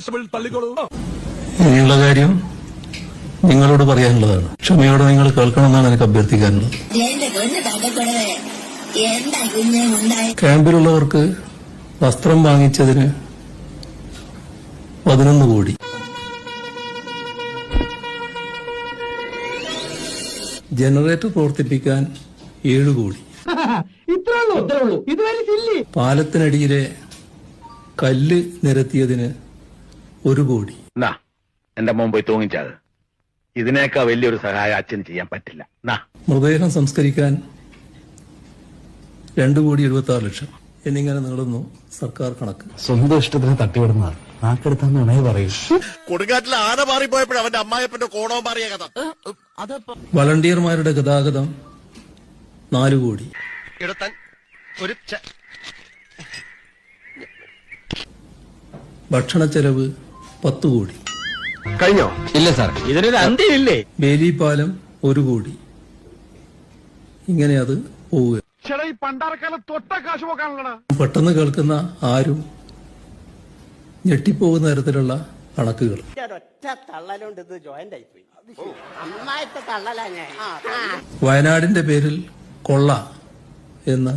Constable തള്ളിക്കോളൂ. ഇനിയുള്ള കാര്യം നിങ്ങളോട് പറയാനുള്ളതാണ്. ക്ഷമയോടെ നിങ്ങൾ കേൾക്കണമെന്നാണ് എനിക്ക് അഭ്യർത്ഥിക്കാനുള്ളത്. ക്യാമ്പിലുള്ളവർക്ക് വസ്ത്രം വാങ്ങിച്ചതിന് 11 കോടി, ജനറേറ്റർ പ്രവർത്തിപ്പിക്കാൻ 7 കോടി, പാലത്തിനടിയിലെ കല്ല് നിരത്തിയതിന് 1 കോടി. എന്റെ മോൻ പോയി തൂങ്ങിച്ചത്. ഇതിനേക്കാൾ വലിയൊരു സഹായം അച്ഛന് ചെയ്യാൻ പറ്റില്ല. മൃതദേഹം സംസ്കരിക്കാൻ 2,76,00,000 എന്നിങ്ങനെ നീളുന്നു സർക്കാർ കണക്ക്. സ്വന്തം ഇഷ്ടത്തിന് തട്ടിവിടുന്നതാണ്. നാക്കെടുത്താന്ന് പറയൂ. കൊടുങ്കാറ്റിൽ ആന മാറിപ്പോയപ്പോഴും അവന്റെ അമ്മായപ്പന്റെ കോണവും മാറിയ കഥ. വളണ്ടിയർമാരുടെ ഗതാഗതം 4 കോടി, ഭക്ഷണ ചെലവ് 10 കോടി. കഴിഞ്ഞോ? ഇല്ല സാർ, ഇതിനൊരു അന്ത്യമില്ലേ? ബേലിപ്പാലം 1 കോടി. ഇങ്ങനെ അത് പോവുക. പെട്ടെന്ന് കേൾക്കുന്ന ആരും ഞെട്ടിപ്പോകുന്ന തരത്തിലുള്ള കണക്കുകൾ. വയനാടിന്റെ പേരിൽ കൊള്ള എന്ന്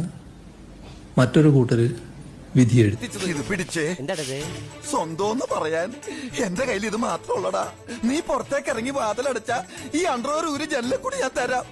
മറ്റൊരു കൂട്ടര് വിധിയെഴുതി. ഇത് പിടിച്ചേ. സ്വന്തം പറയാൻ എന്റെ കയ്യിൽ ഇത് മാത്രമുള്ളടാ. നീ പുറത്തേക്ക് ഇറങ്ങി വാതിലടച്ച ഈ അണ്ടർവെയർ ഊരി ജനലിൽ കൂടി ഞാൻ തരാം.